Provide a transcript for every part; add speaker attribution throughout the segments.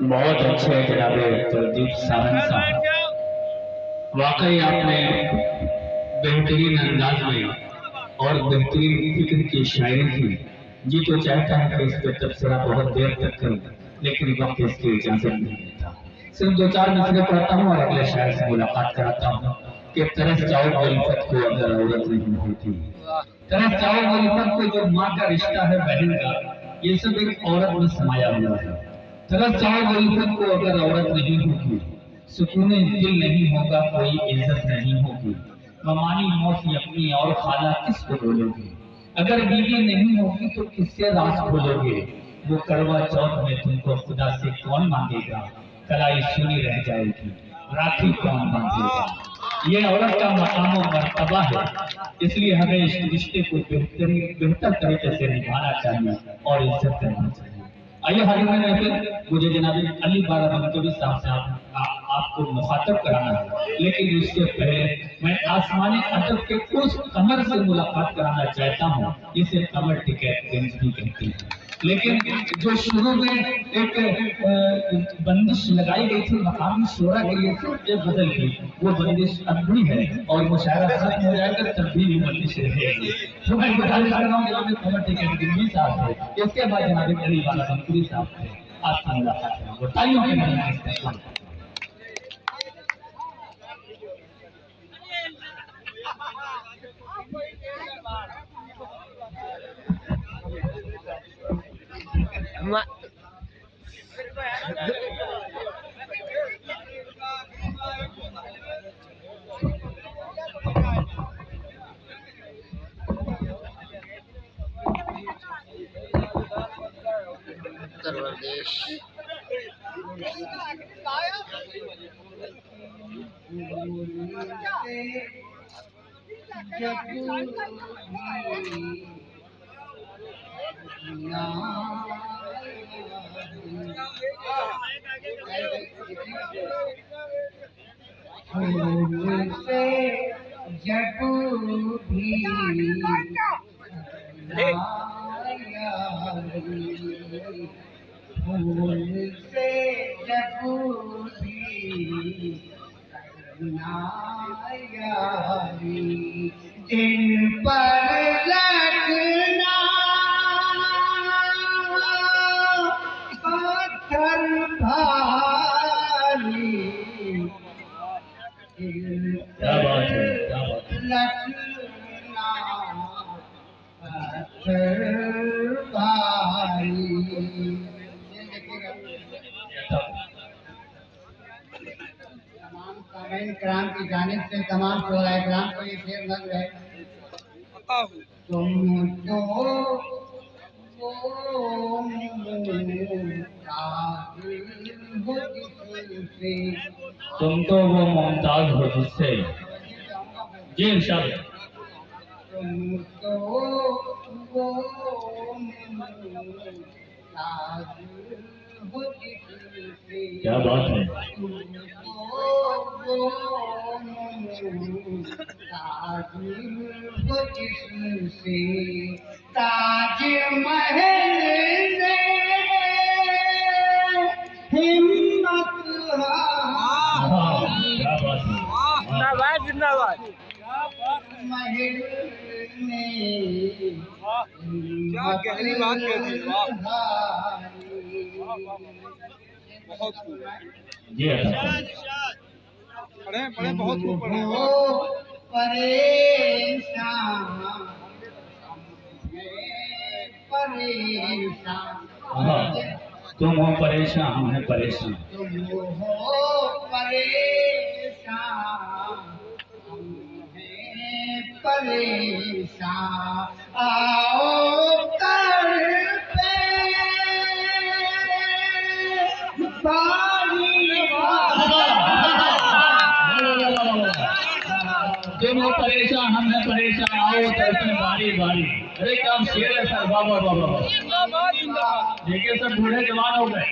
Speaker 1: बहुत अच्छे जनाब प्रदीप सावंत साहब, वाकई आपने बेहतरीन अंदाज में और बेहतरीन फिक्र की शायरी की। जी तो चाहता है कि इस पर तबसरा बहुत देर तक करूं, लेकिन वक्त इसकी इजाजत नहीं देता। सिर्फ दो चार मिसरे पढ़ता हूँ और अगले शायर से मुलाकात कराता हूँ कि तरस जाओ उल्फत को अगर औरत नहीं होती, तरस जाओ उल्फत को जो माँ का रिश्ता है बहन का, ये सब एक औरत में समाया हुआ है। तरस जाओ उल्फत को अगर औरत नहीं होगी, सुकून दिल नहीं होगा, कोई इज्जत नहीं होगी। ममानी मौसी अपनी और खाला किसको बोलोगे, अगर बीवी नहीं होगी तो किससे राज बोलोगे। वो करवा चौथ में तुमको खुदा से कौन मांगेगा, कलाई सुनी रह जाएगी, राखी कौन बांधेगा। ये औरत का मकाम और मर्तबा है, इसलिए हमें इस रिश्ते को बेहतर तरीके से निभाना चाहिए और इज्जत करना चाहिए। आइए हाजिर में मुझे जनाब अली बाराबंकवी साहब से आपको मुखातब कराना है, लेकिन उससे पहले मैं आसमानी अदब के उस कमर से मुलाकात कराना चाहता हूँ जिसे कमर टिकट भी कहते हैं। लेकिन जो शुरू में एक बंदिश लगाई गई थी मकामी शोरा के लिए, ये बदल गई। वो बंदिश अब भी है और मुशायरा खत्म हो जाएगा तब भी ये बंदिश रहेगी। तो मैं गुजारिश कर रहा हूँ जनाब कमर टिकट गिनवी साहब से, इसके बाद जनाब अली वाला बंकुरी साहब से आपकी मुलाकात करूँगा। तालियों के नज़र
Speaker 2: उत्तर प्रदेश
Speaker 3: जब भी फूल से जब भी यारी दिल पर लगना पत्थर भारी, दिल पर लगना पत्थर भारी। तमाम सामईन किराम की जानिब से तमाम शोहराए किराम को ये शेर नज़्म है। तुम तो वो
Speaker 1: मुमताज हो जिससे जी इरशाद।
Speaker 3: तुम तो वो मुमताज हो जिससे,
Speaker 1: क्या बात है।
Speaker 3: जिससे ताज महल ने हिम्मत
Speaker 2: जिंदाबाद जिंदाबाद
Speaker 3: महल ने
Speaker 2: क्या गहरी बात कहती है। बहुत
Speaker 1: जी
Speaker 2: पढ़े पढ़े बहुत खूब पढ़े।
Speaker 3: परेशान
Speaker 1: तुम हो परेशान हम हैं परेशान,
Speaker 3: तुम हो परेशान हम हैं परेशान, आओ कर पे
Speaker 1: तुम हो परेशान हम हैं परेशान, आओ दर्शन बारी बारी। अरे क्या शेर है सर, बाबा बाबा देखिए सब बूढ़े जवान हो गए।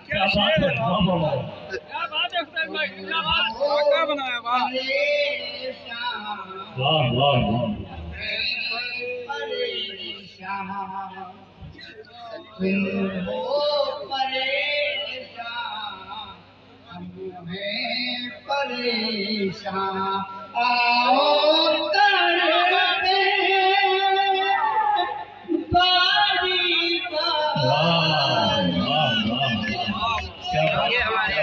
Speaker 1: क्या बात है, बाबा बाबा
Speaker 2: क्या बात है उस्ताद भाई, क्या बात क्या बनाया वाह
Speaker 1: वाह वाह वाह।
Speaker 3: परेशान तुम हो परेशान हैं परेशान आओ तड़पे बारी बारी
Speaker 2: ये हमारे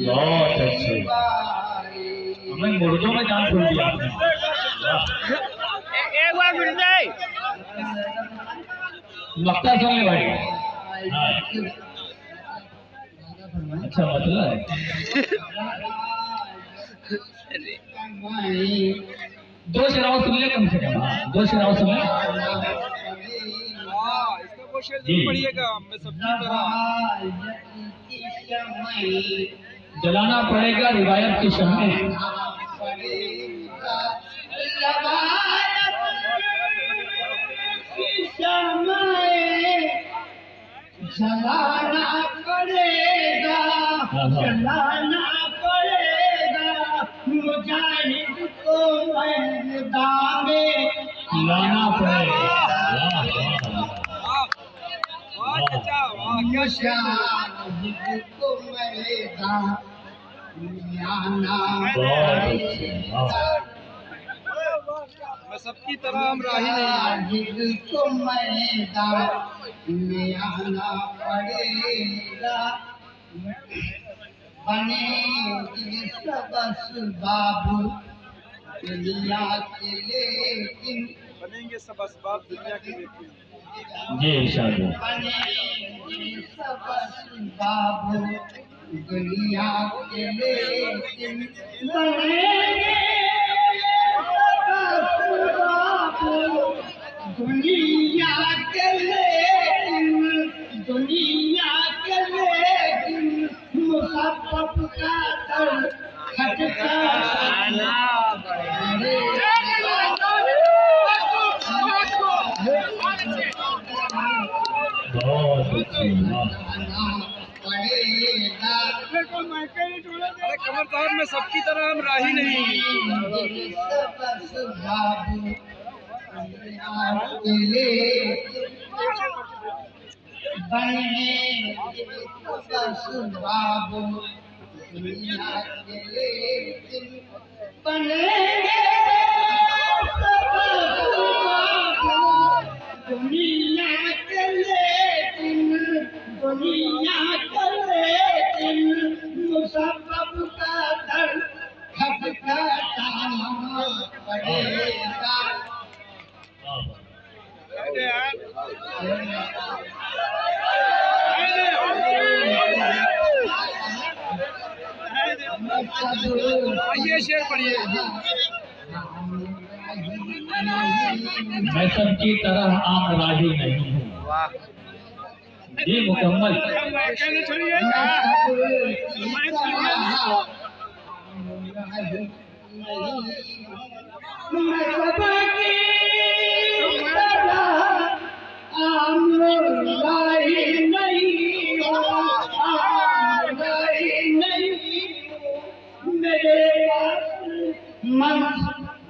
Speaker 1: बहुत अच्छे। हमें मुर्दों में जान छोड़ दिया आपने।
Speaker 2: एक बार फिर से
Speaker 1: मक्ता सुनने वाली। हाँ। अच्छा मतलब है। दो शराब सुन ले कम से कम। हाँ, दो शराब सुन ले।
Speaker 2: इसका क्वेश्चन पढ़िएगा मैं सबकी तरह
Speaker 1: जलाना पड़ेगा रिवायत की शम्में।
Speaker 3: जलाना पड़ेगा जलाना पड़ेगा मुजाहिद को मैदान में
Speaker 1: लाना पड़ेगा।
Speaker 2: वाह चाचा वाह क्या
Speaker 3: मुजाहिद को मैदान में आना
Speaker 1: बहुत अच्छे। हाँ।
Speaker 2: मैं सबकी तरह हम राही नहीं
Speaker 3: मुजाहिद को मैदान में आना पड़ेगा बनेगी सबस बाबू दुनिया के लेकिन
Speaker 2: बनेंगे सब असबाब दुनिया के लेकिन
Speaker 1: जी इरशाद।
Speaker 3: बनेगी सबस बाबू दुनिया के लेकिन बनेंगे सबस बाबू दुनिया के लेकिन दुनिया के लेकिन मुसब्बत का दर खटका
Speaker 1: बहुत अच्छे।
Speaker 3: पड़ेगा
Speaker 2: अरे कमर साहब मैं सबकी तरह हम राही नहीं
Speaker 3: सबस बाबू दुनिया के लेकिन बनेंगे सबस बाबू दुनिया के लेकिन बनेंगे सबस बाबू दुनिया के लेकिन दुनिया के लेकिन मुसब्बत का दर खटखटाना पड़ेगा
Speaker 2: ये शेर पढ़िए
Speaker 1: मैं सबकी तरह आम राही नहीं हूँ। ये मुकम्मल।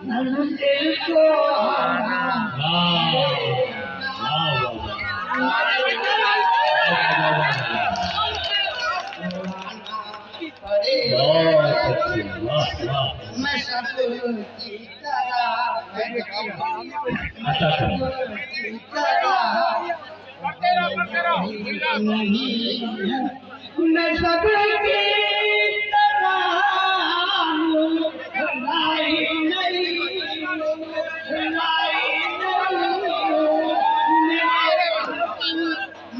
Speaker 3: मंजिल को मैं सबकी मैं सबकी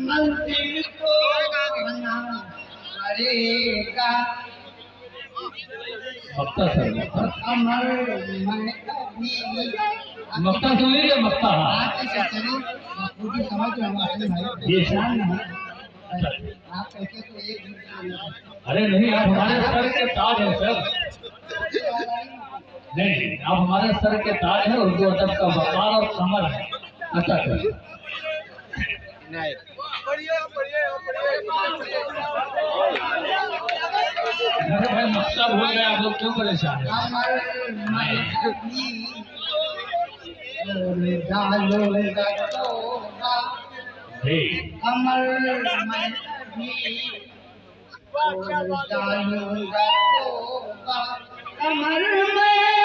Speaker 3: मंदिर को बना पड़ेगा
Speaker 1: मक्ता सर मक्ता
Speaker 3: अमर मैं कभी
Speaker 1: मक्ता सुन लीजिए मक्ता। हाँ
Speaker 3: आप ऐसे चलो पूरी समझ लो हमारे भाई
Speaker 1: ये
Speaker 3: ध्यान नहीं आप कैसे तो एक
Speaker 1: अरे नहीं आप हमारे सर के ताज हैं सर। नहीं आप हमारे सर के ताज हैं। उर्दू अदब का वकार और कमर है। अच्छा सर अरे भाई मक्ता भूल गए आप लोग क्यों परेशान हैं?
Speaker 3: डालो
Speaker 1: हे
Speaker 3: कमर मैं भी डालूंगा तो कमर में